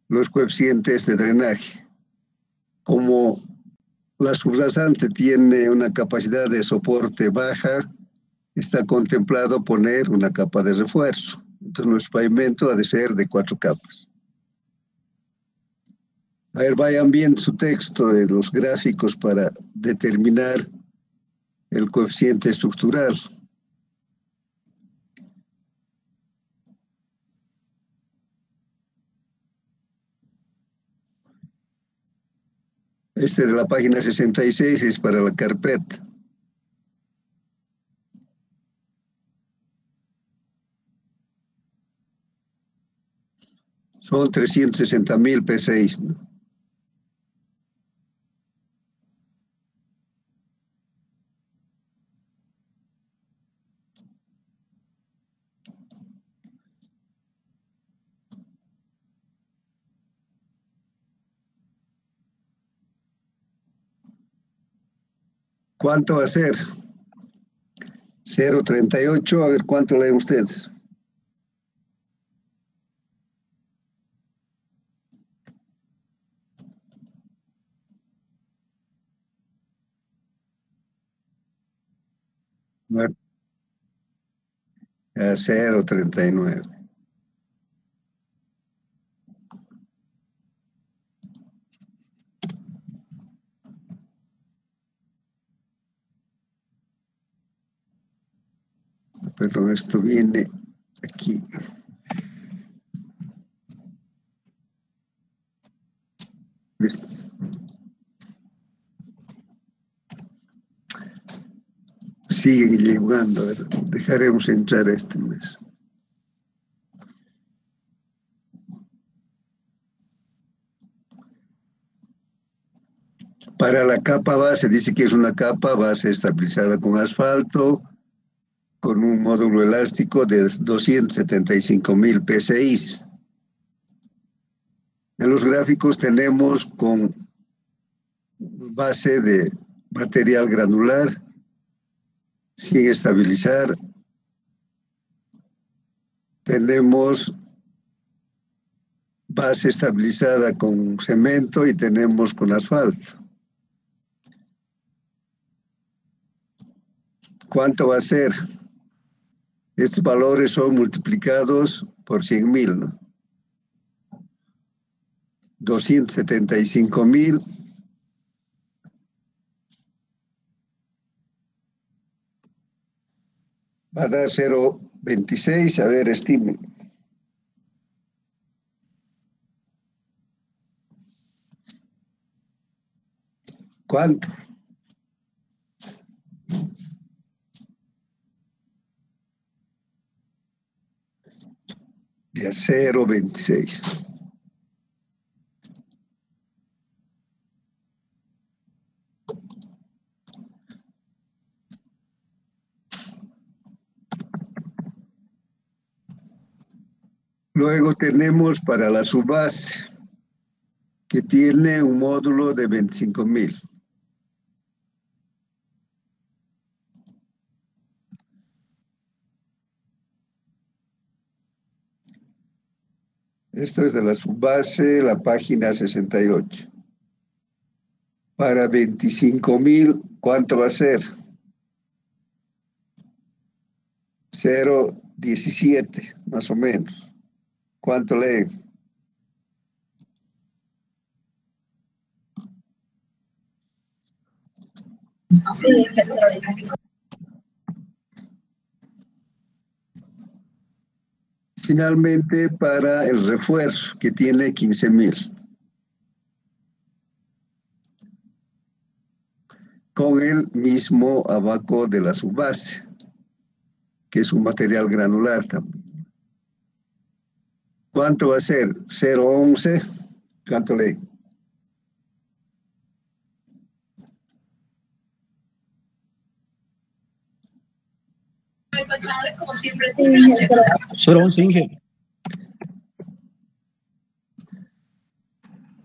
los coeficientes de drenaje. Como la subrasante tiene una capacidad de soporte baja, está contemplado poner una capa de refuerzo. Entonces nuestro pavimento ha de ser de 4 capas. A ver, vayan viendo su texto de los gráficos para determinar el coeficiente estructural. Este de la página 66 es para la carpeta. Son 360.000 P6, ¿no? ¿Cuánto va a ser? 0,38. A ver, ¿cuánto leen ustedes? Bueno, 0,39. Pero esto viene aquí. Siguen llegando. A ver, dejaremos entrar este mes. Para la capa base, dice que es una capa base estabilizada con asfalto, con un módulo elástico de 275.000 P6. En los gráficos tenemos con base de material granular, sin estabilizar. Tenemos base estabilizada con cemento y tenemos con asfalto. ¿Cuánto va a ser? Estos valores son multiplicados por 100.000, ¿no? 275.000 va a dar 0,26. A ver, estime. ¿Cuánto? De 0,26. Luego tenemos para la subbase, que tiene un módulo de 25.000. Esto es de la subbase, la página 68. Para 25.000, ¿cuánto va a ser? 0,17, más o menos. ¿Cuánto leen? Finalmente, para el refuerzo, que tiene 15.000. Con el mismo abaco de la subbase, que es un material granular también. ¿Cuánto va a ser? 0,11. ¿Cuánto leen? Como siempre, 0,11, Inge.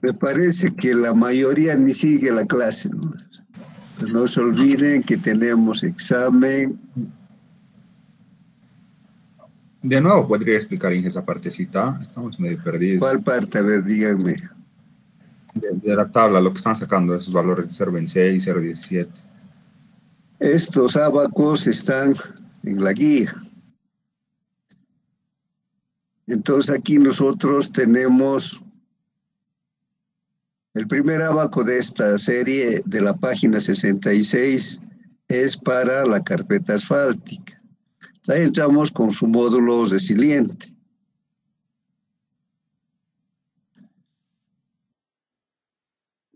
Me parece que la mayoría ni sigue la clase, ¿no? Pues no se olviden que tenemos examen De nuevo, ¿podría explicar en esa partecita? Estamos medio perdidos. ¿Cuál parte? A ver, díganme. De la tabla, lo que están sacando, esos valores de 0.26 y 0.17. Estos ábacos están en la guía. Entonces aquí nosotros tenemos el primer abaco de esta serie de la página 66 es para la carpeta asfáltica. Ahí entramos con su módulo resiliente.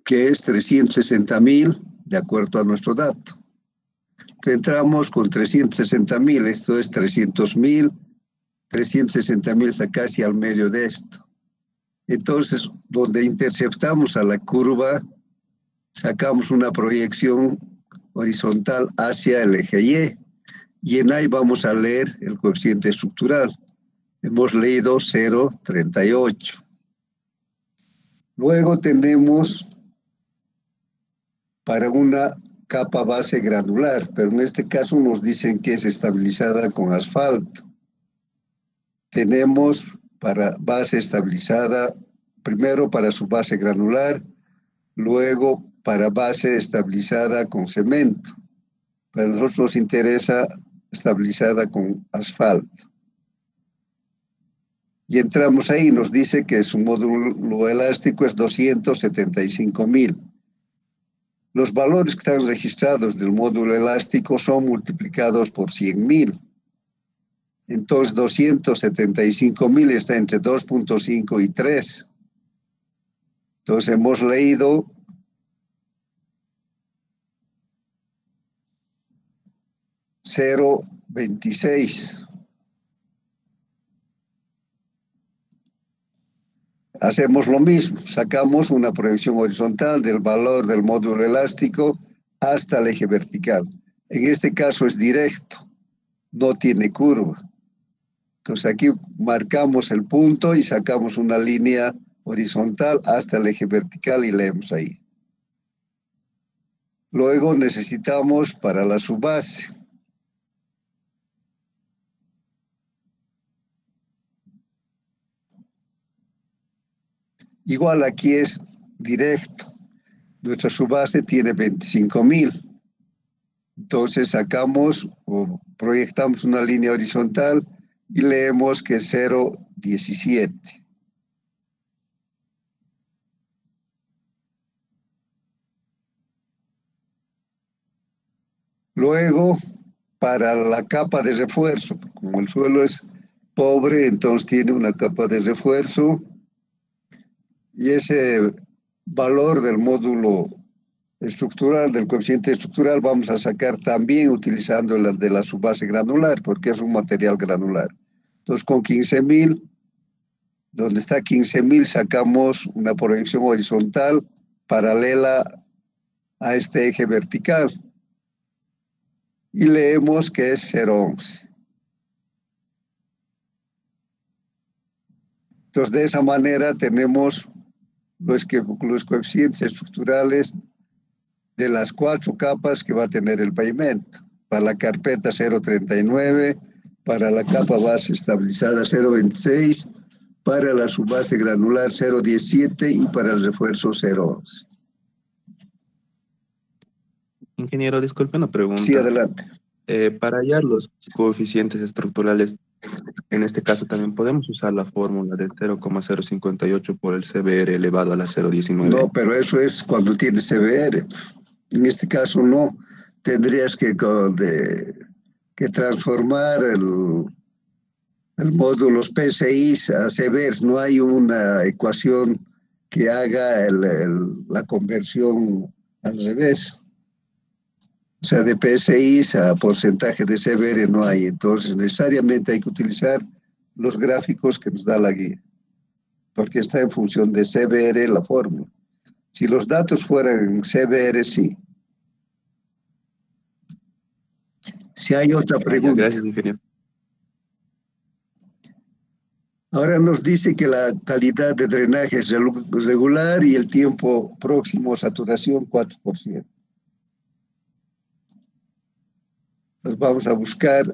Que es 360.000 de acuerdo a nuestro dato. Entramos con 360.000, esto es 300.000, 360.000 está casi al medio de esto. Entonces, donde interceptamos a la curva, sacamos una proyección horizontal hacia el eje y en ahí vamos a leer el coeficiente estructural. Hemos leído 0.38. Luego tenemos para una capa base granular, pero en este caso nos dicen que es estabilizada con asfalto. Tenemos para base estabilizada, primero para su base granular, luego para base estabilizada con cemento. Para nosotros nos interesa estabilizada con asfalto. Y entramos ahí, nos dice que su módulo elástico es 275.000. Los valores que están registrados del módulo elástico son multiplicados por 100.000. Entonces 275.000 está entre 2.5 y 3. Entonces hemos leído 0.26. Hacemos lo mismo, sacamos una proyección horizontal del valor del módulo elástico hasta el eje vertical. En este caso es directo, no tiene curva. Entonces aquí marcamos el punto y sacamos una línea horizontal hasta el eje vertical y leemos ahí. Luego necesitamos para la subbase. Igual aquí es directo. Nuestra subbase tiene 25.000. Entonces sacamos o proyectamos una línea horizontal y leemos que es 0.17. Luego, para la capa de refuerzo, como el suelo es pobre, entonces tiene una capa de refuerzo y ese valor del módulo estructural, del coeficiente estructural, vamos a sacar también utilizando el de la subbase granular, porque es un material granular. Entonces, con 15.000, donde está 15.000, sacamos una proyección horizontal paralela a este eje vertical. Y leemos que es 0.11. Entonces, de esa manera tenemos los coeficientes estructurales de las 4 capas que va a tener el pavimento. Para la carpeta 0.39, para la capa base estabilizada 0.26, para la subbase granular 0.17 y para el refuerzo 0.11. Ingeniero, disculpe una pregunta. Sí, adelante. Para hallar los coeficientes estructurales, en este caso también podemos usar la fórmula de 0,058 por el CBR elevado a la 0,19. No, pero eso es cuando tienes CBR. En este caso no. Tendrías que transformar el módulo PCI a CBR. No hay una ecuación que haga la conversión al revés. O sea, de PSI a porcentaje de CBR no hay. Entonces, necesariamente hay que utilizar los gráficos que nos da la guía, porque está en función de CBR la fórmula. Si los datos fueran en CBR, sí. Si hay otra pregunta. Gracias, ingeniero. Ahora nos dice que la calidad de drenaje es regular y el tiempo próximo a saturación 4%. Nos vamos a buscar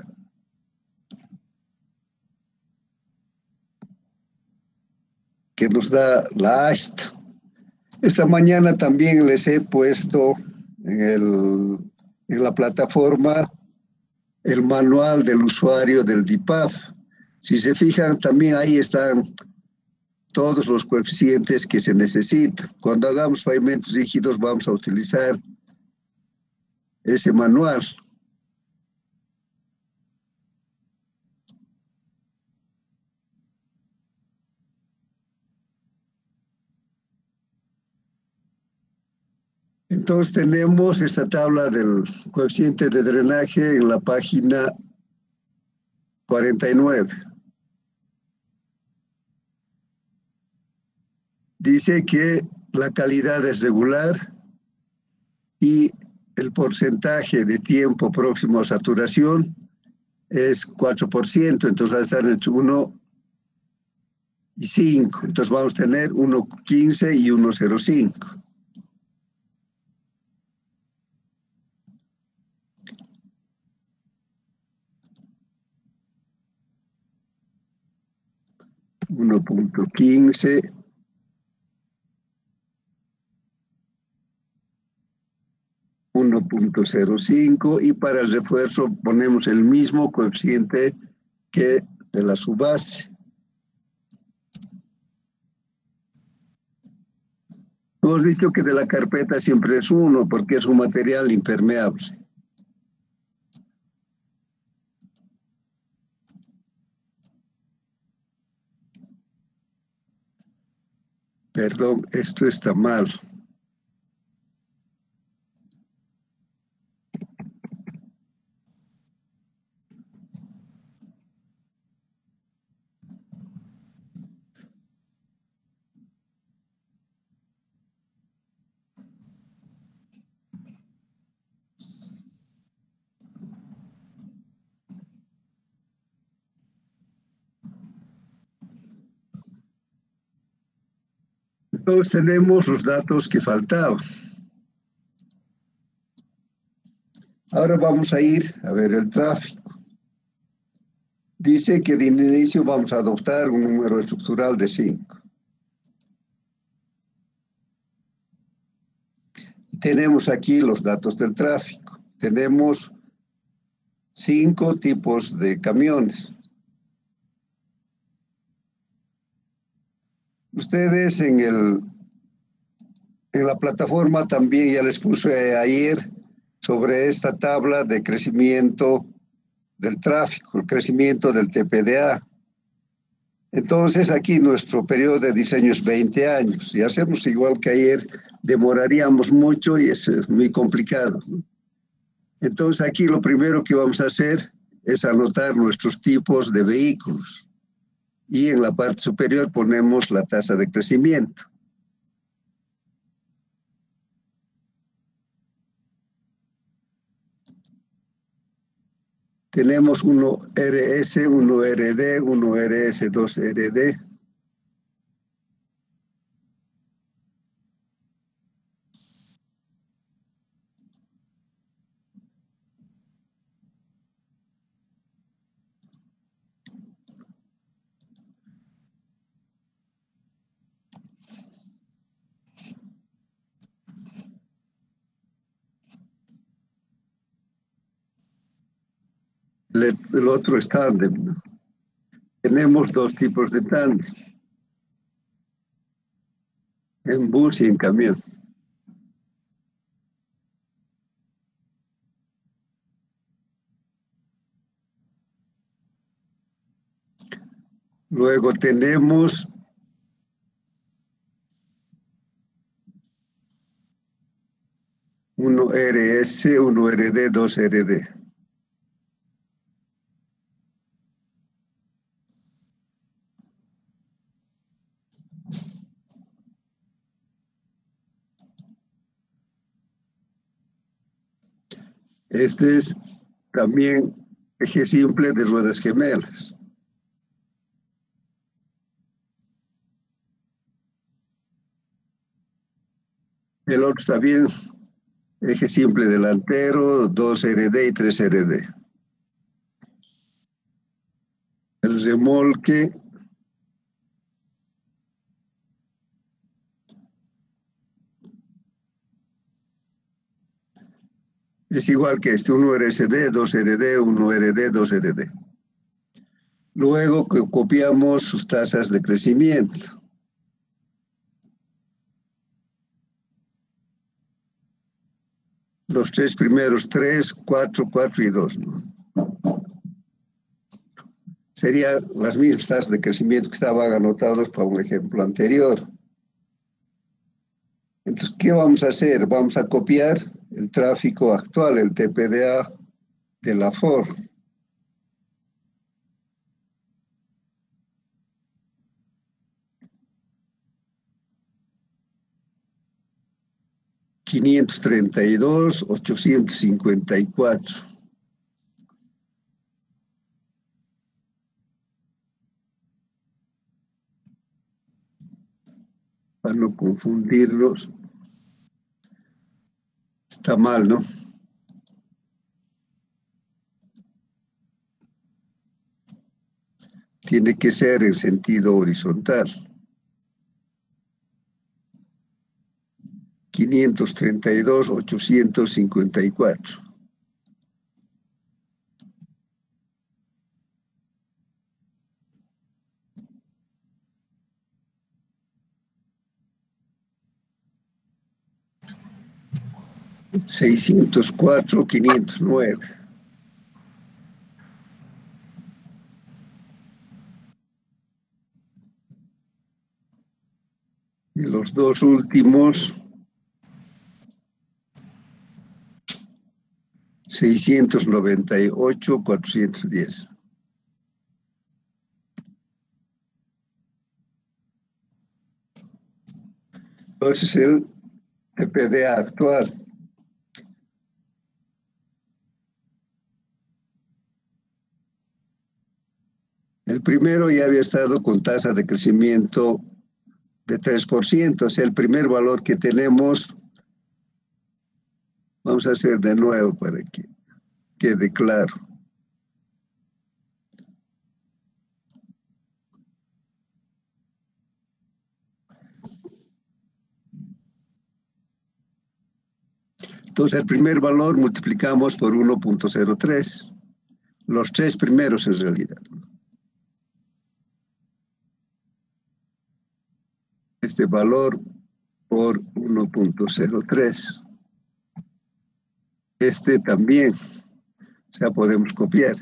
que nos da la AST. Esta mañana también les he puesto en la plataforma el manual del usuario del DIPAF. Si se fijan, también ahí están todos los coeficientes que se necesitan. Cuando hagamos pavimentos rígidos vamos a utilizar ese manual. Entonces tenemos esta tabla del coeficiente de drenaje en la página 49. Dice que la calidad es regular y el porcentaje de tiempo próximo a saturación es 4%, entonces va a estar entre 1 y 5. Entonces vamos a tener 1.15 y 1.05. $1.15 $1.05 y para el refuerzo ponemos el mismo coeficiente que de la subbase. Hemos dicho que de la carpeta siempre es 1 porque es un material impermeable. Perdón, esto está mal. Entonces tenemos los datos que faltaban. Ahora vamos a ir a ver el tráfico. Dice que de inicio vamos a adoptar un número estructural de 5. Tenemos aquí los datos del tráfico. Tenemos 5 tipos de camiones. Ustedes en la plataforma también ya les puse ayer sobre esta tabla de crecimiento del tráfico, el crecimiento del TPDA. Entonces aquí nuestro periodo de diseño es 20 años. Si hacemos igual que ayer, demoraríamos mucho y es muy complicado, ¿no? Entonces aquí lo primero que vamos a hacer es anotar nuestros tipos de vehículos. Y en la parte superior ponemos la tasa de crecimiento. Tenemos 1 RS, 1 RD, 1 RS, 2 RD. El otro es tándem, ¿no? Tenemos 2 tipos de tándem, en bus y en camión. Luego tenemos uno RS, 1 RD, 2 RD. Este es también eje simple de ruedas gemelas. El otro está bien, eje simple delantero, 2 RD y 3 RD. El remolque Es igual que este, 1 RSD, 2 RD, 1 RD, 2 RD. Luego copiamos sus tasas de crecimiento. Los tres primeros, 3, 4, 4 y 2, ¿no? Serían las mismas tasas de crecimiento que estaban anotados para un ejemplo anterior. Entonces, ¿qué vamos a hacer? Vamos a copiar el tráfico actual, el TPDA de la FOR. $532,854. Para no confundirlos. Está mal, ¿no? Tiene que ser en sentido horizontal. 532,854. $604,509. Y los dos últimos, 698,410. Entonces el TPDA actual. El primero ya había estado con tasa de crecimiento de 3%, o sea, el primer valor que tenemos, vamos a hacer de nuevo para que quede claro. Entonces, el primer valor multiplicamos por 1.03, los tres primeros en realidad. Este valor por 1.03. Este también, o sea, podemos copiar.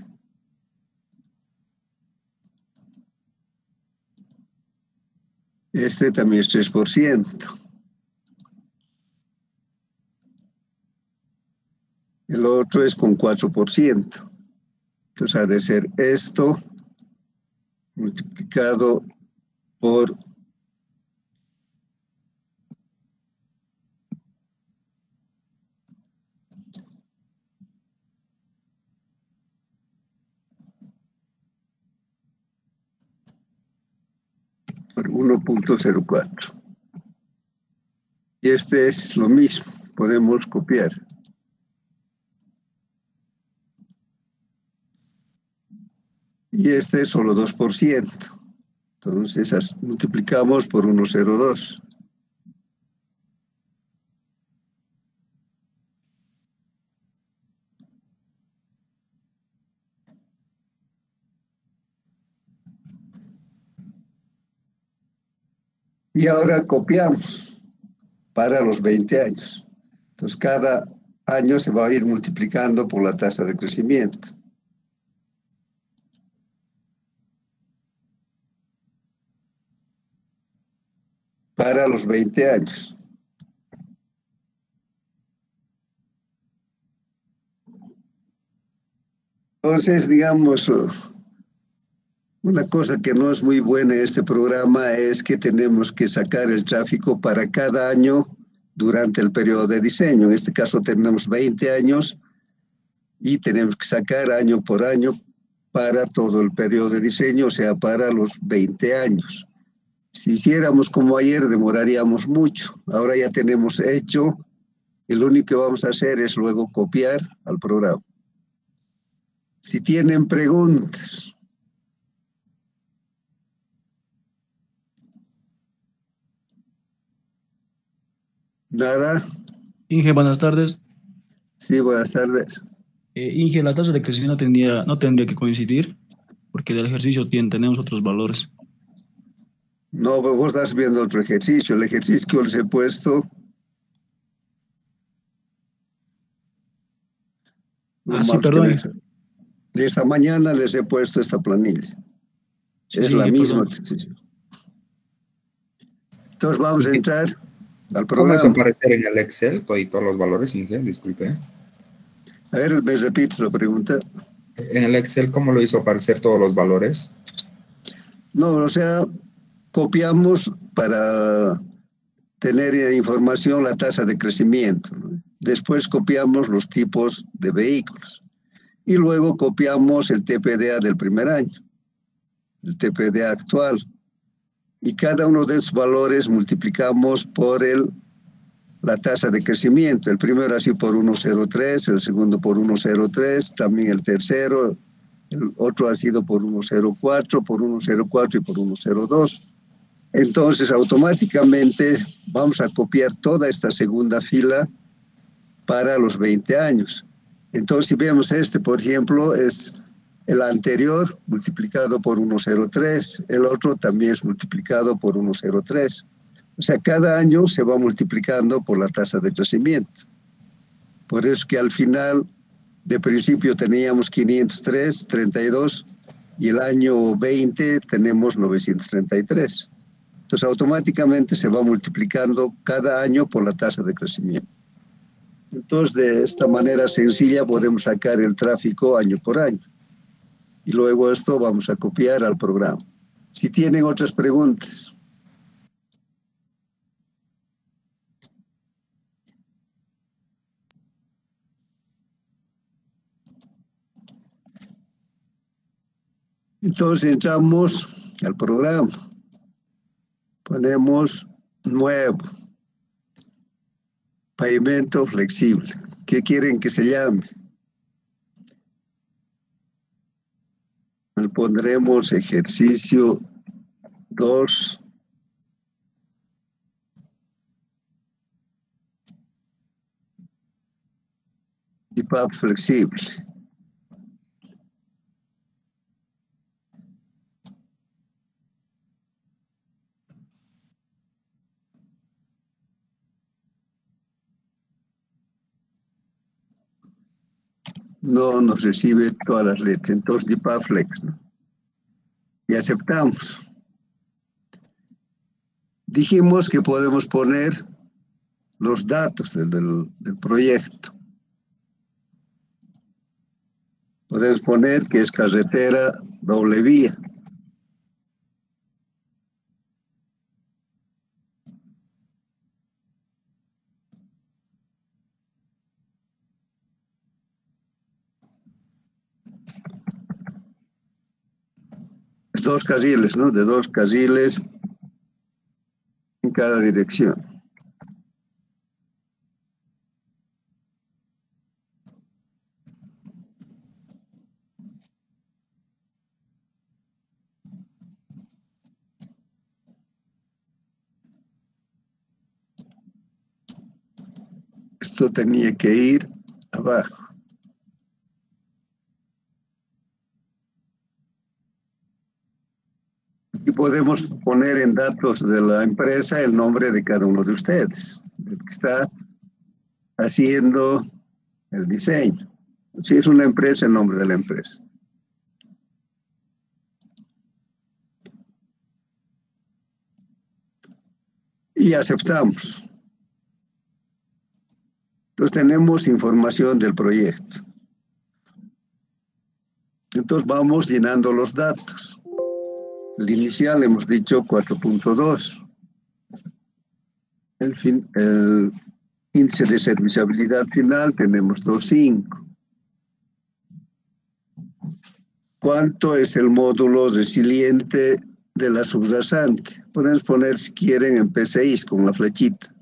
Este también es 3%. El otro es con 4%. Entonces ha de ser esto multiplicado por 1.04. Y este es lo mismo, podemos copiar. Y este es solo 2%. Entonces multiplicamos por 1.02. Y ahora copiamos para los 20 años. Entonces cada año se va a ir multiplicando por la tasa de crecimiento. Para los 20 años. Entonces, digamos, una cosa que no es muy buena en este programa es que tenemos que sacar el tráfico para cada año durante el periodo de diseño. En este caso tenemos 20 años y tenemos que sacar año por año para todo el periodo de diseño, o sea, para los 20 años. Si hiciéramos como ayer, demoraríamos mucho. Ahora ya tenemos hecho, y lo único que vamos a hacer es luego copiar al programa. Si tienen preguntas. Nada. Inge, buenas tardes. Sí, buenas tardes. Inge, la tasa de crecimiento no tendría que coincidir, porque del ejercicio tenemos otros valores. No, pero vos estás viendo otro ejercicio. El ejercicio que os he puesto, Sí, normal que perdón. de esta mañana les he puesto esta planilla. Sí, Es sí, la Inge, misma perdón. ejercicio. Entonces vamos a Inge, entrar al ¿cómo es programa. aparecer en el Excel todos los valores, Inge? Disculpe. A ver, me repites la pregunta. En el Excel, ¿cómo lo hizo aparecer todos los valores? No, o sea, copiamos para tener información la tasa de crecimiento, ¿no? Después copiamos los tipos de vehículos y luego copiamos el TPDA del primer año, el TPDA actual. Y cada uno de esos valores multiplicamos por la tasa de crecimiento. El primero así por 1,03, el segundo por 1,03, también el tercero, el otro ha sido por 1,04, por 1,04 y por 1,02. Entonces, automáticamente vamos a copiar toda esta segunda fila para los 20 años. Entonces, si vemos este, por ejemplo, es el anterior multiplicado por 1,03, el otro también es multiplicado por 1,03. O sea, cada año se va multiplicando por la tasa de crecimiento. Por eso que al final, de principio teníamos 503,32 y el año 20 tenemos 933. Entonces, automáticamente se va multiplicando cada año por la tasa de crecimiento. Entonces, de esta manera sencilla podemos sacar el tráfico año por año. Y luego esto vamos a copiar al programa. Si tienen otras preguntas. Entonces entramos al programa. Ponemos nuevo. Pavimento flexible. ¿Qué quieren que se llame? Le pondremos ejercicio 2. Y PAP flexible. No nos recibe todas las letras, entonces de PAP flex, ¿no? Y aceptamos. Dijimos que podemos poner los datos del proyecto. Podemos poner que es carretera doble vía. Es 2 carriles, ¿no? De 2 carriles en cada dirección. Esto tenía que ir abajo. Y podemos poner en datos de la empresa el nombre de cada uno de ustedes, el que está haciendo el diseño. Si es una empresa, el nombre de la empresa. Y aceptamos. Entonces tenemos información del proyecto. Entonces vamos llenando los datos. El inicial hemos dicho 4.2. El índice de serviciabilidad final tenemos 2.5. ¿Cuánto es el módulo resiliente de la subrasante? Podemos poner, si quieren, en P6 con la flechita.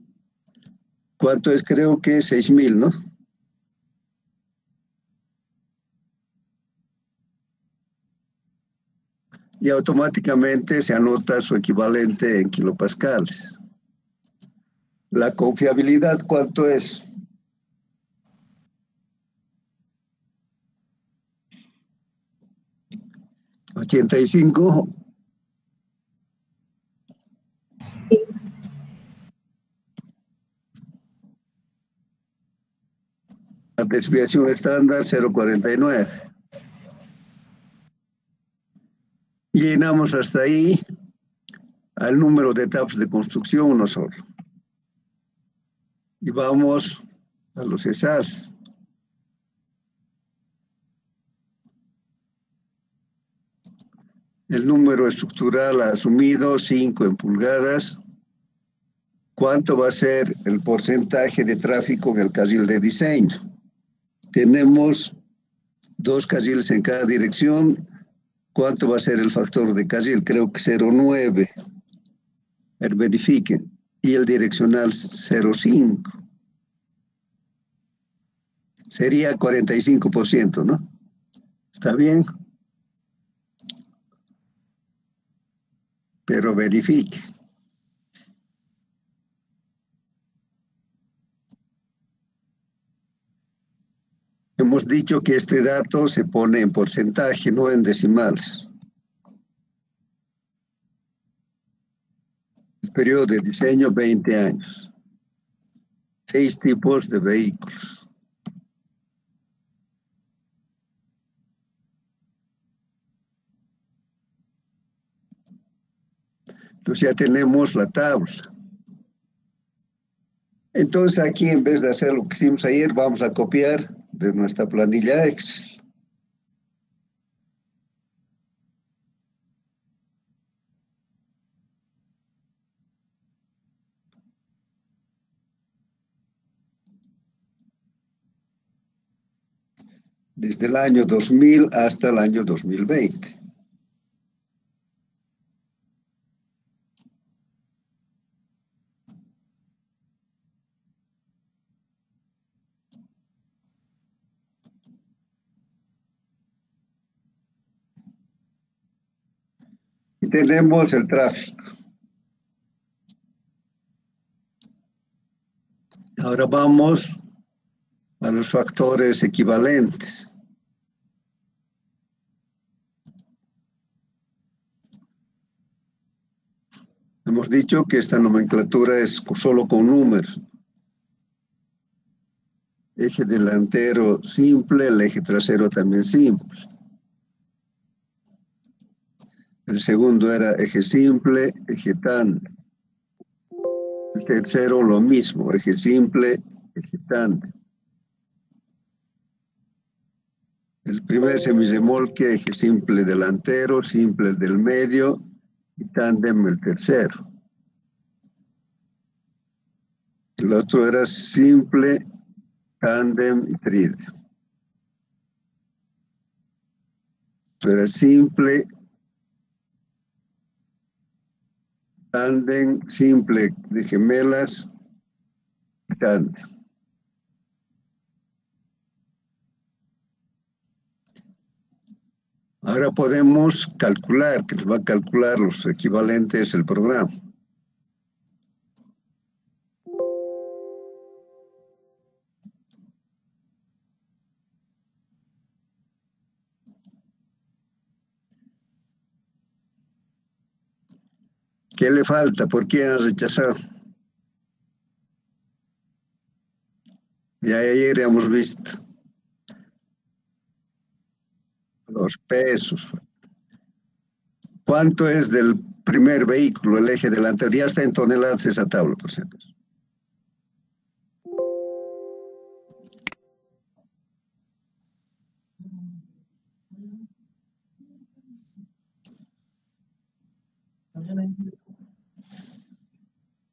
¿Cuánto es? Creo que 6.000, ¿no? Y automáticamente se anota su equivalente en kilopascales. La confiabilidad, ¿cuánto es? 85. La desviación estándar 0,49. Llenamos hasta ahí al número de etapas de construcción uno solo. Y vamos a los ESARs. El número estructural asumido, 5 en pulgadas. ¿Cuánto va a ser el porcentaje de tráfico en el carril de diseño? Tenemos 2 carriles en cada dirección. ¿Cuánto va a ser el factor de carril? Creo que 0,9. Verifiquen. Y el direccional 0,5. Sería 45%, ¿no? ¿Está bien? Pero verifique. Hemos dicho que este dato se pone en porcentaje, no en decimales. El periodo de diseño, 20 años. 6 tipos de vehículos. Entonces ya tenemos la tabla. Entonces aquí, en vez de hacer lo que hicimos ayer, vamos a copiar de nuestra planilla Excel. Desde el año 2000 hasta el año 2020. Y tenemos el tráfico. Ahora vamos a los factores equivalentes. Hemos dicho que esta nomenclatura es solo con números. Eje delantero simple, el eje trasero también simple. El segundo era eje simple, eje tándem. El tercero lo mismo, eje simple, eje tándem. El primer semirremolque, eje simple delantero, simple el del medio y tándem el tercero. El otro era simple, tándem y trídem. Era simple, tándem, simple de gemelas y tándem. Ahora podemos calcular, que nos va a calcular los equivalentes el programa. ¿Qué le falta? ¿Por qué han rechazado? Ya ayer hemos visto los pesos. ¿Cuánto es del primer vehículo, el eje delantero? Ya está en toneladas esa tabla, por cierto.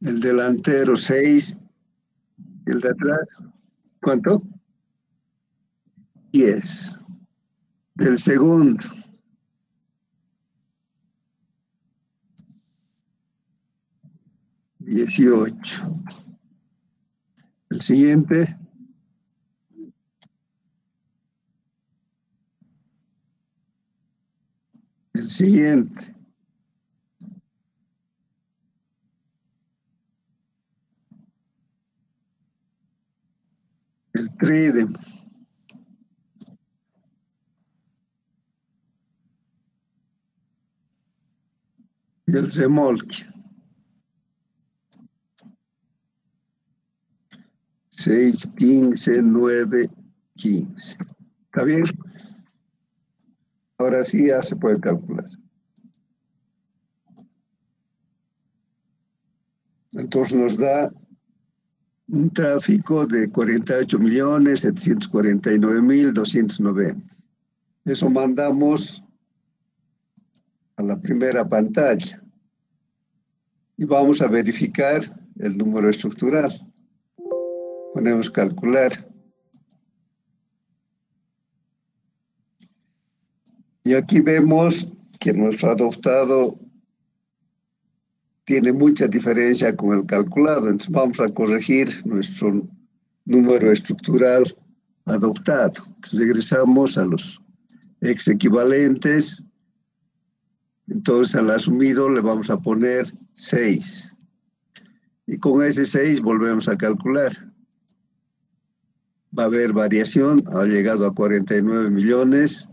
El delantero 6, el de atrás, ¿cuánto? 10. Del segundo, 18. El siguiente, 18. El trídem. el remolque. 6, 15, 9, 15. ¿Está bien? Ahora sí ya se puede calcular. Entonces nos da un tráfico de 48.749.290. Eso mandamos a la primera pantalla. Y vamos a verificar el número estructural. Ponemos calcular. Y aquí vemos que nuestro adoptado tiene mucha diferencia con el calculado. Entonces vamos a corregir nuestro número estructural adoptado. Entonces regresamos a los ex equivalentes. Entonces al asumido le vamos a poner 6. Y con ese 6 volvemos a calcular. Va a haber variación, ha llegado a 49 millones.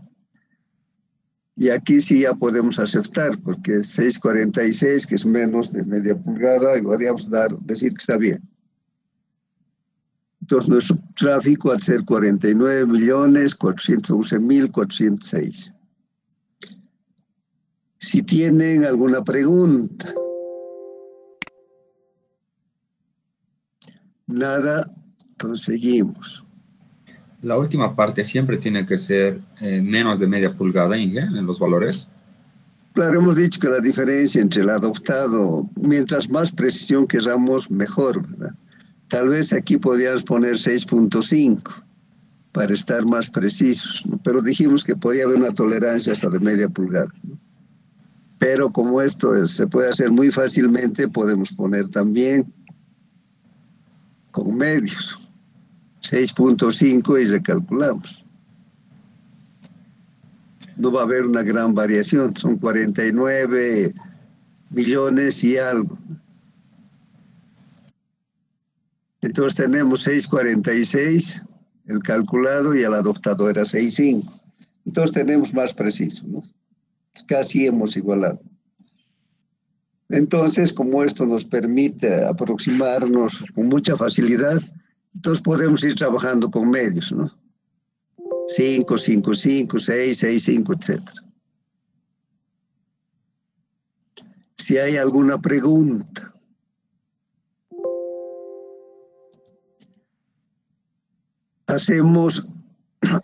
Y aquí sí ya podemos aceptar, porque es 6,46, que es menos de media pulgada, y podríamos decir que está bien. Entonces nuestro tráfico al ser 49.411.406. Si tienen alguna pregunta. Nada, entonces seguimos. La última parte siempre tiene que ser menos de media pulgada, Inge, en los valores. Claro, hemos dicho que la diferencia entre el adoptado, mientras más precisión queramos, mejor, ¿verdad? Tal vez aquí podríamos poner 6,5 para estar más precisos, ¿no? Pero dijimos que podía haber una tolerancia hasta de media pulgada, ¿no? Pero como esto se puede hacer muy fácilmente, podemos poner también con medios. 6,5 y recalculamos. No va a haber una gran variación, son 49 millones y algo. Entonces tenemos 6,46, el calculado, y el adoptado era 6,5. Entonces tenemos más preciso, ¿no? Casi hemos igualado. Entonces, como esto nos permite aproximarnos con mucha facilidad, entonces podemos ir trabajando con medios, ¿no? 5, 5, 5, 6, 6, 5, etc. Si hay alguna pregunta. Hacemos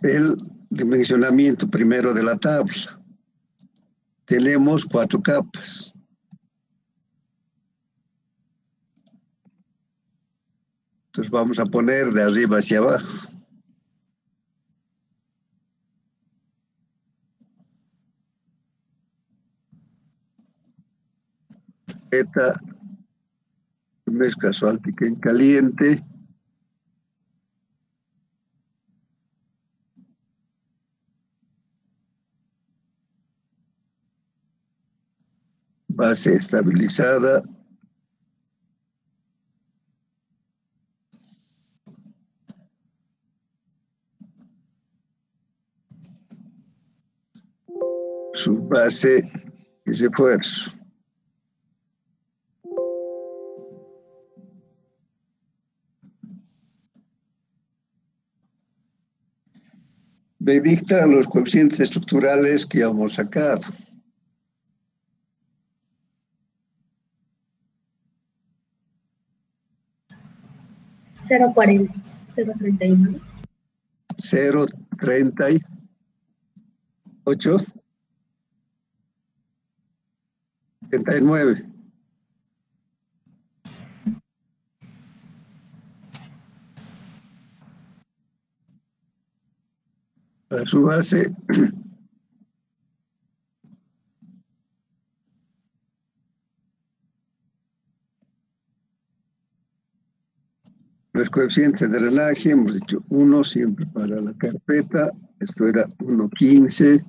el dimensionamiento primero de la tabla. Tenemos 4 capas. Entonces vamos a poner de arriba hacia abajo. Eta, mezcla asfáltica en caliente. Base estabilizada. Su base es esfuerzo. Me dicta los coeficientes estructurales que hemos sacado. Cero 0,31. 0,38. 79. A su base. Los coeficientes de drenaje, hemos dicho 1 siempre para la carpeta. Esto era 1,15,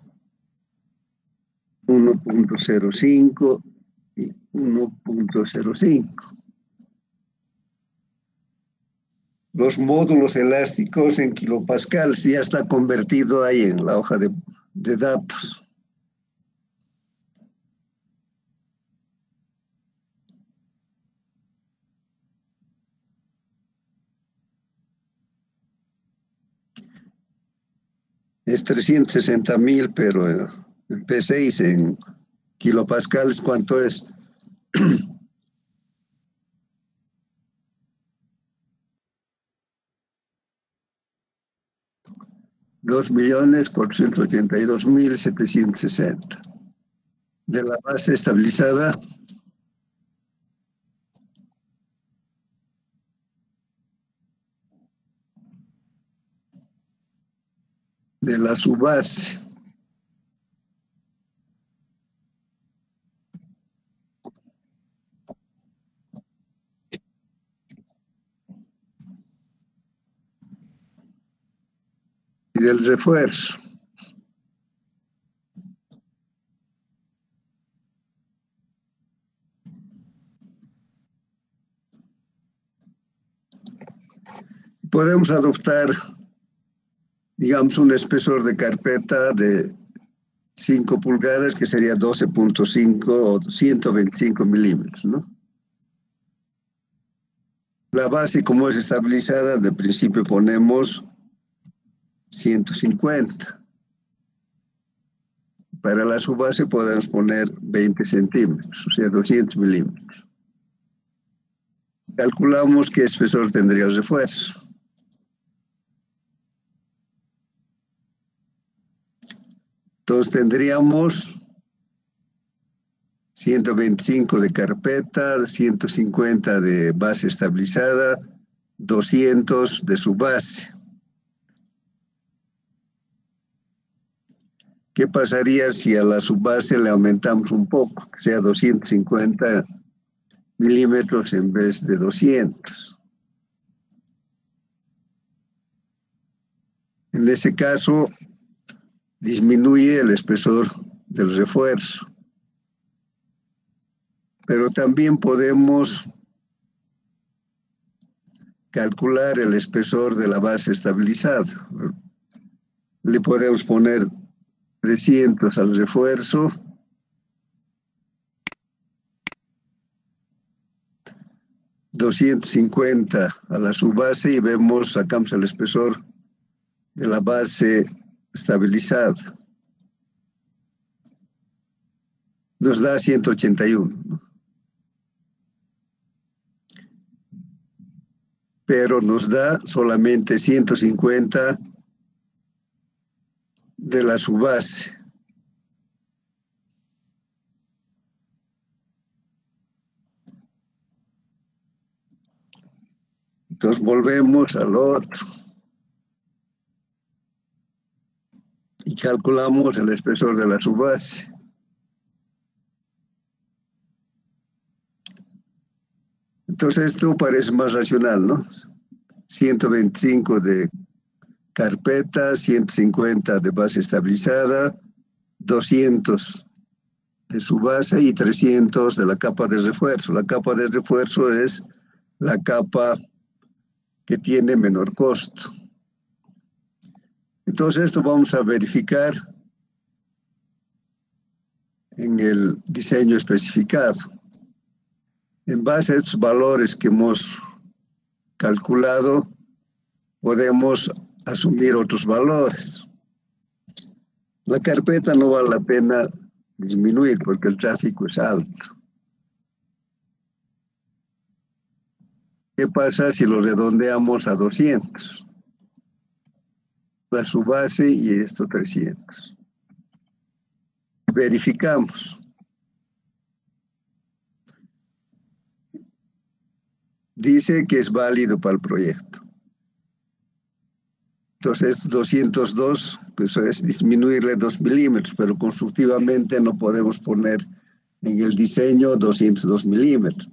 1,05 y 1,05. Los módulos elásticos en kilopascal ya está convertido ahí en la hoja de datos. es 360.000, pero en P6, en kilopascales, ¿cuánto es? 2.482.760. De la base estabilizada, de la subbase, y del refuerzo. Podemos adoptar, digamos, un espesor de carpeta de 5 pulgadas, que sería 12.5 o 125 milímetros, ¿no? La base, como es estabilizada, de principio ponemos 150. Para la subbase podemos poner 20 centímetros, o sea, 200 milímetros. Calculamos qué espesor tendría el refuerzo. Entonces tendríamos 125 de carpeta, 150 de base estabilizada, 200 de subbase. ¿Qué pasaría si a la subbase le aumentamos un poco, que sea 250 milímetros en vez de 200? En ese caso, disminuye el espesor del refuerzo. Pero también podemos calcular el espesor de la base estabilizada. Le podemos poner 300 al refuerzo, 250 a la subbase y vemos, sacamos el espesor de la base estabilizada. Nos da 181, ¿no? Pero nos da solamente 150 de la subbase. Entonces volvemos al otro y calculamos el espesor de la subbase. Entonces esto parece más racional, ¿no? 125 de carpeta, 150 de base estabilizada, 200 de subbase y 300 de la capa de refuerzo. La capa de refuerzo es la capa que tiene menor costo. Entonces esto vamos a verificar en el diseño especificado. En base a estos valores que hemos calculado, podemos asumir otros valores. La carpeta no vale la pena disminuir porque el tráfico es alto. ¿Qué pasa si lo redondeamos a 200? La subbase y esto 300. Verificamos. Dice que es válido para el proyecto. Entonces 202, pues es disminuirle 2 milímetros, pero constructivamente no podemos poner en el diseño 202 milímetros.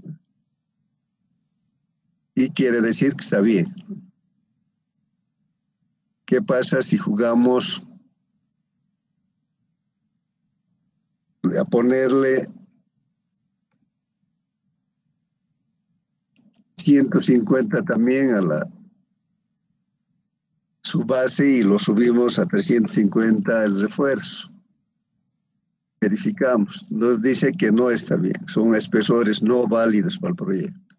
Y quiere decir que está bien. ¿Qué pasa si jugamos a ponerle 150 también a la subbase y lo subimos a 350 el refuerzo? Verificamos. Nos dice que no está bien. Son espesores no válidos para el proyecto.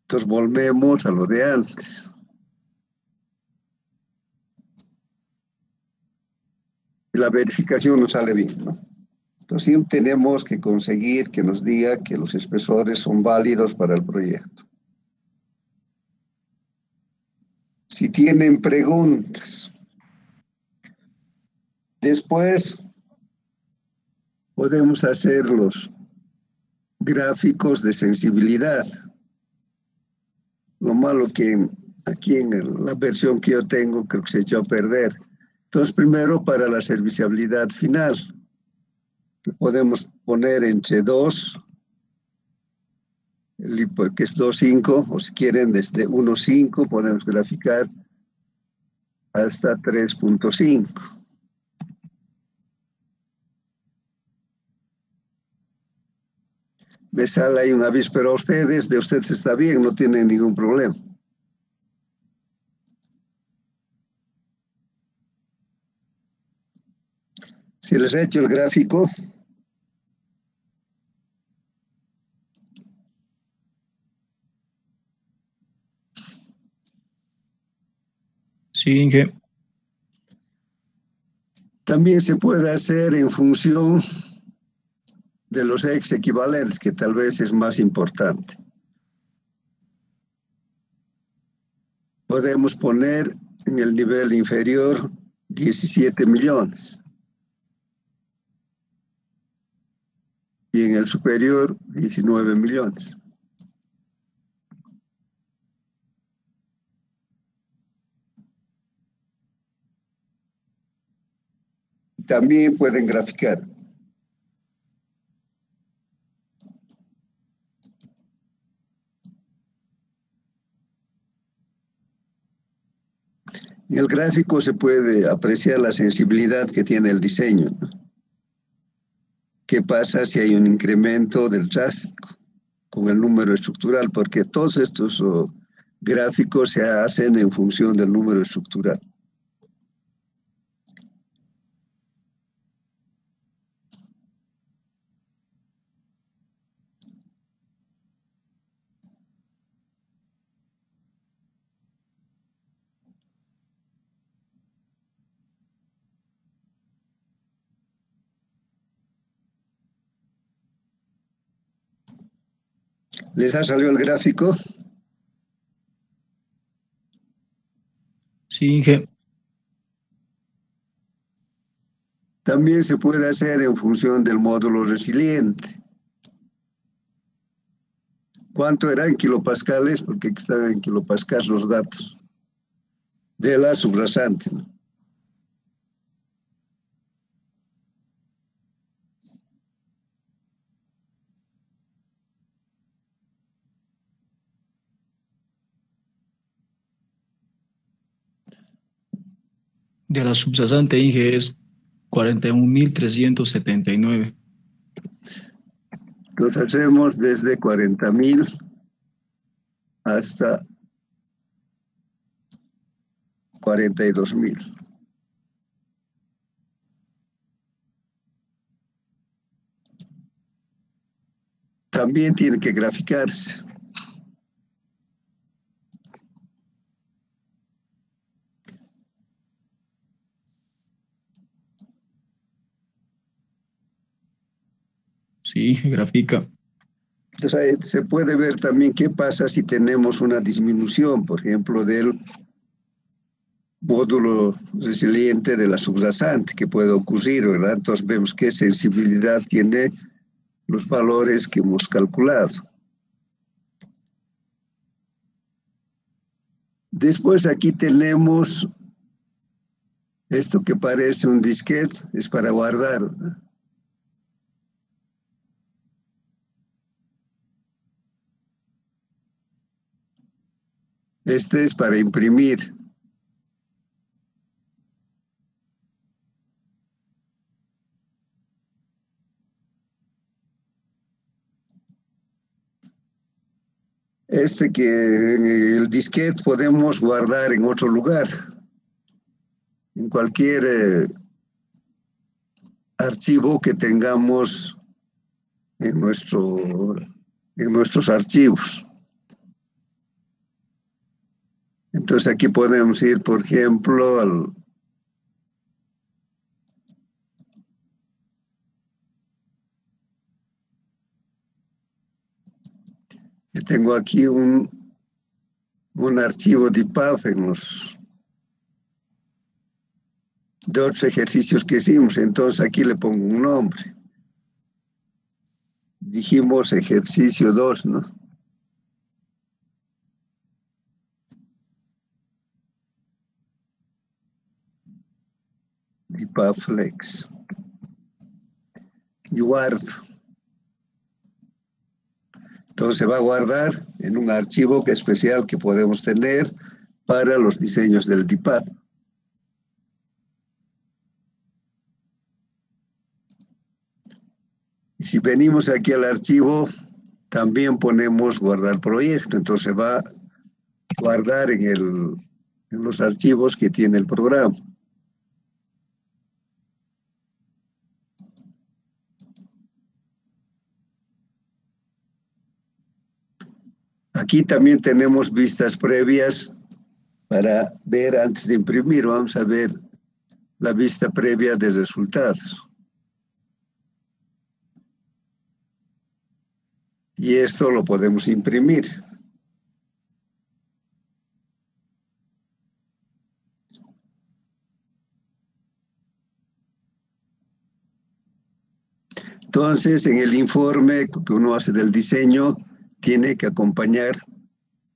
Entonces volvemos a lo de antes. la verificación no sale bien, ¿no? Entonces siempre tenemos que conseguir que nos diga que los espesores son válidos para el proyecto. Si tienen preguntas. Después podemos hacer los gráficos de sensibilidad. Lo malo que aquí en la versión que yo tengo creo que se echó a perder. Entonces, primero para la serviciabilidad final, que podemos poner entre 2, que es 2,5, o si quieren desde 1,5 podemos graficar hasta 3,5. Me sale ahí un aviso, pero a ustedes, de ustedes está bien, no tienen ningún problema. Si les he hecho el gráfico, Sí, Inge. también se puede hacer en función de los ex equivalentes, que tal vez es más importante. Podemos poner en el nivel inferior 17 millones. Y en el superior 19 millones. También pueden graficar. En el gráfico se puede apreciar la sensibilidad que tiene el diseño, ¿no? ¿Qué pasa si hay un incremento del tráfico con el número estructural? Porque todos estos gráficos se hacen en función del número estructural. ¿Les ha salido el gráfico? Sí, Inge. También se puede hacer en función del módulo resiliente. ¿Cuánto era en kilopascales? Porque aquí están en kilopascales los datos de la subrasante, ¿no? De la subsastante, Inge, es 41.379. Los hacemos desde 40,000 hasta 42,000. También tiene que graficarse. Sí, grafica. Entonces, ahí se puede ver también qué pasa si tenemos una disminución, por ejemplo, del módulo resiliente de la subrasante, que puede ocurrir, ¿verdad? Entonces vemos qué sensibilidad tiene los valores que hemos calculado. Después aquí tenemos esto que parece un disquete, es para guardar, ¿verdad? Este es para imprimir. Este que en el disquete podemos guardar en otro lugar, en cualquier archivo que tengamos en nuestros archivos. Entonces aquí podemos ir, por ejemplo, tengo aquí un archivo de IPAF en los de otros ejercicios que hicimos, entonces aquí le pongo un nombre. Dijimos ejercicio 2, ¿no? IPAF Flex. Y guardo. Entonces se va a guardar en un archivo especial que podemos tener para los diseños del DIPAP. Y si venimos aquí al archivo, también ponemos guardar proyecto. Entonces va a guardar en los archivos que tiene el programa. Aquí también tenemos vistas previas para ver antes de imprimir. Vamos a ver la vista previa de resultados. Y esto lo podemos imprimir. Entonces, en el informe que uno hace del diseño, tiene que acompañar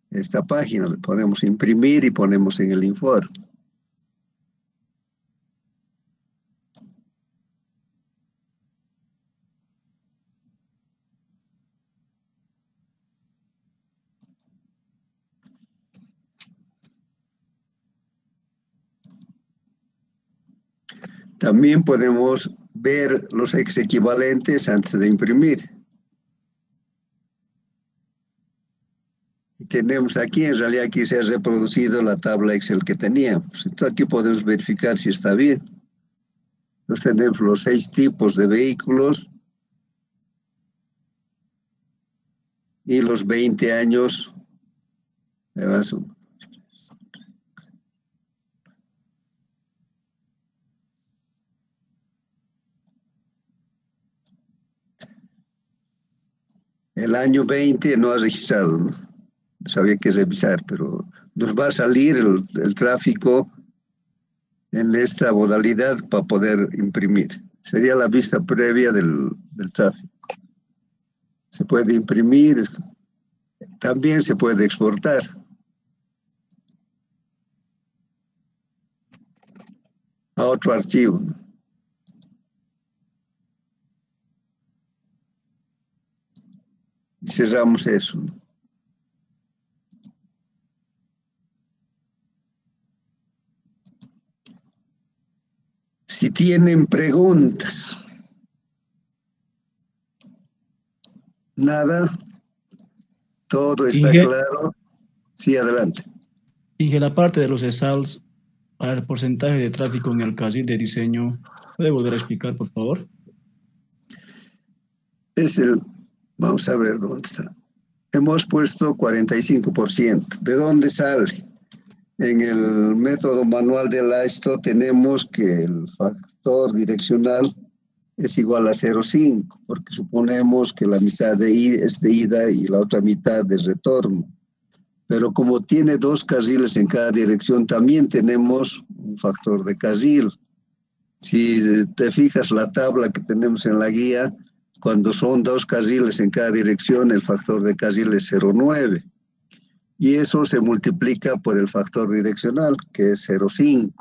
esta página. Le podemos imprimir y ponemos en el informe. También podemos ver los equivalentes antes de imprimir. Y tenemos aquí, en realidad aquí se ha reproducido la tabla Excel que teníamos. Entonces aquí podemos verificar si está bien. Entonces tenemos los 6 tipos de vehículos y los 20 años. El año 20 no ha registrado, ¿no? Había que revisar, pero nos va a salir el tráfico en esta modalidad para poder imprimir. Sería la vista previa del tráfico. Se puede imprimir, también se puede exportar. A otro archivo, ¿no? Y cerramos eso, ¿no? Si tienen preguntas. Nada. Todo está claro. Sí, adelante. Dije la parte de los ESALs para el porcentaje de tráfico en el carril de diseño. ¿Puede volver a explicar, por favor? Vamos a ver dónde está. Hemos puesto 45%. ¿De dónde sale? En el método manual de LASTO tenemos que el factor direccional es igual a 0,5, porque suponemos que la mitad es de ida y la otra mitad de retorno. Pero como tiene 2 carriles en cada dirección, también tenemos un factor de carril. Si te fijas la tabla que tenemos en la guía, cuando son 2 carriles en cada dirección, el factor de carril es 0,9. Y eso se multiplica por el factor direccional, que es 0,5.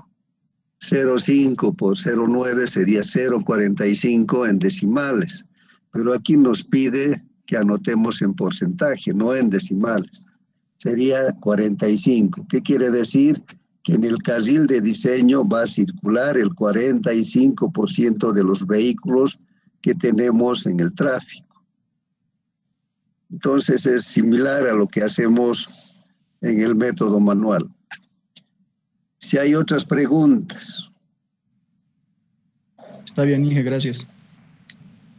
0,5 por 0,9 sería 0,45 en decimales. Pero aquí nos pide que anotemos en porcentaje, no en decimales. Sería 45. ¿Qué quiere decir? Que en el carril de diseño va a circular el 45% de los vehículos que tenemos en el tráfico. Entonces es similar a lo que hacemos en el método manual. Si hay otras preguntas. Está bien, Inge, gracias.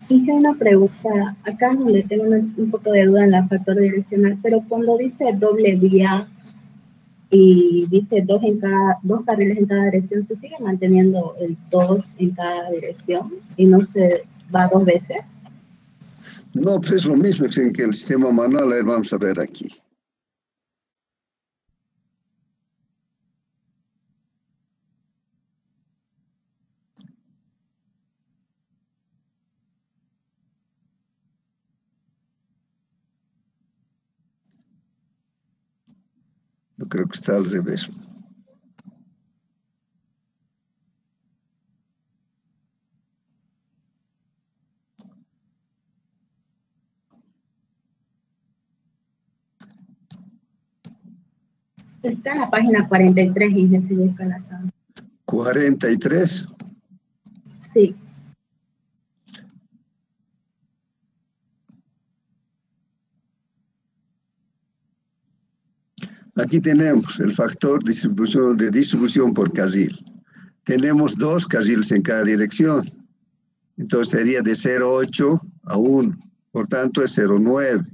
Hice una pregunta, acá le tengo un poco de duda en la factor direccional, pero cuando dice doble vía y dice 2 carriles en cada dirección, ¿se sigue manteniendo el 2 en cada dirección y no se va 2 veces? No, pues es lo mismo que el sistema manual. A ver, vamos a ver aquí. Yo creo que está al revés. Está en la página 43 y ya se busca la tabla. 43. Sí. Aquí tenemos el factor de distribución por carril. Tenemos 2 carriles en cada dirección. Entonces sería de 0,8 a 1. Por tanto, es 0,9.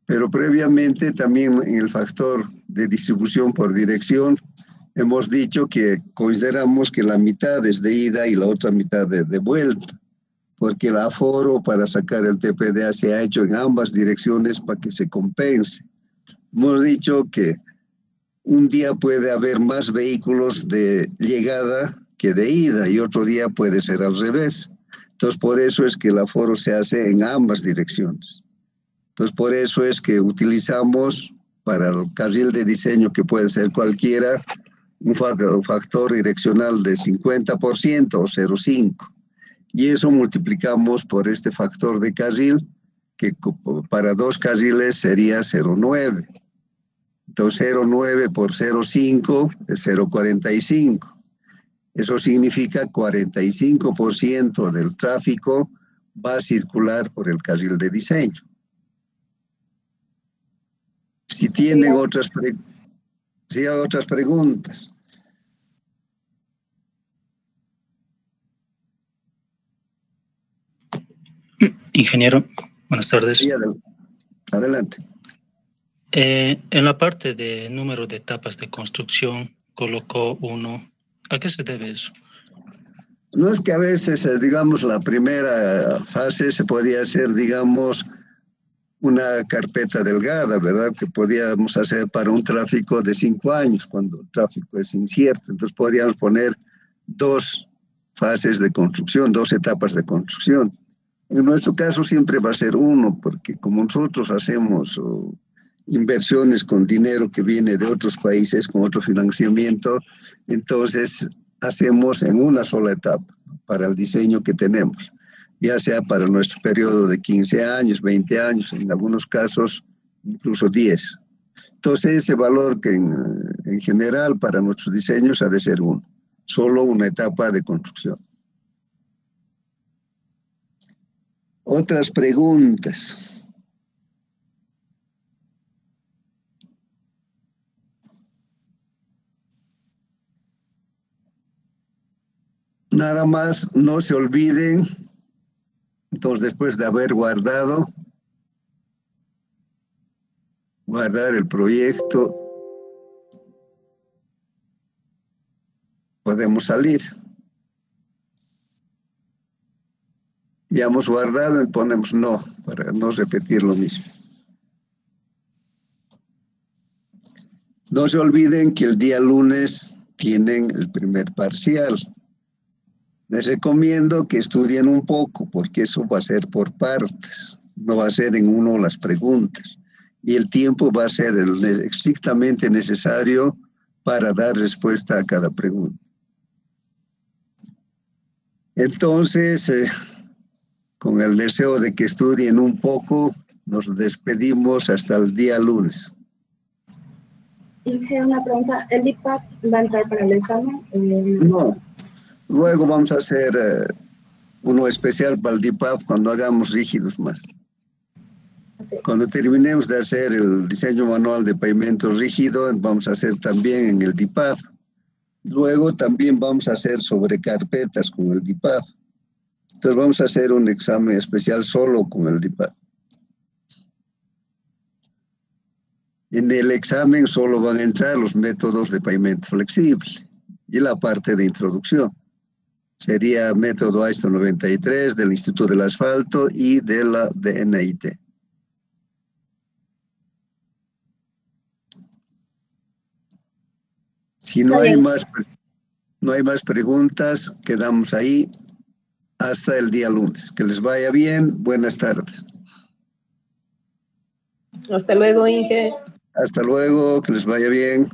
Pero previamente también en el factor de distribución por dirección hemos dicho que consideramos que la mitad es de ida y la otra mitad de vuelta, porque el aforo para sacar el TPDA se ha hecho en ambas direcciones para que se compense. Hemos dicho que un día puede haber más vehículos de llegada que de ida y otro día puede ser al revés. Entonces, por eso es que el aforo se hace en ambas direcciones. Entonces, por eso es que utilizamos para el carril de diseño, que puede ser cualquiera, un factor direccional de 50% o 0,5. Y eso multiplicamos por este factor de carril, que para 2 carriles sería 0,9. Entonces, 0,9 por 0,5 es 0,45. Eso significa 45% del tráfico va a circular por el carril de diseño. Si tienen otras preguntas. Ingeniero, buenas tardes. Sí, adelante. En la parte de número de etapas de construcción colocó 1. ¿A qué se debe eso? No es que a veces, digamos, la primera fase se podía hacer, digamos, una carpeta delgada, ¿verdad? Que podíamos hacer para un tráfico de 5 años, cuando el tráfico es incierto. Entonces podíamos poner 2 fases de construcción, 2 etapas de construcción. En nuestro caso siempre va a ser 1, porque como nosotros hacemos inversiones con dinero que viene de otros países, con otro financiamiento, entonces hacemos en una sola etapa para el diseño que tenemos, ya sea para nuestro periodo de 15 años, 20 años, en algunos casos incluso 10. Entonces ese valor que en general para nuestros diseños ha de ser 1, solo una etapa de construcción. Otras preguntas. Nada más, no se olviden, entonces después de haber guardar el proyecto, podemos salir. Ya hemos guardado y ponemos no, para no repetir lo mismo. No se olviden que el día lunes tienen el primer parcial. Les recomiendo que estudien un poco, porque eso va a ser por partes, no va a ser en uno las preguntas. Y el tiempo va a ser estrictamente necesario para dar respuesta a cada pregunta. Entonces, con el deseo de que estudien un poco, nos despedimos hasta el día lunes. Y una pregunta, ¿el DIPAP va a entrar para el examen? No, luego vamos a hacer uno especial para el DIPAP cuando hagamos rígidos más. Okay. Cuando terminemos de hacer el diseño manual de pavimento rígido, vamos a hacer también en el DIPAP. Luego también vamos a hacer sobre carpetas con el DIPAP. Entonces vamos a hacer un examen especial solo con el DIPAP. En el examen solo van a entrar los métodos de pavimento flexible y la parte de introducción. Sería método ISO 93 del Instituto del Asfalto y de la DNIT. Si no hay más preguntas, quedamos ahí hasta el día lunes. Que les vaya bien. Buenas tardes. Hasta luego, Inge. Hasta luego, que les vaya bien.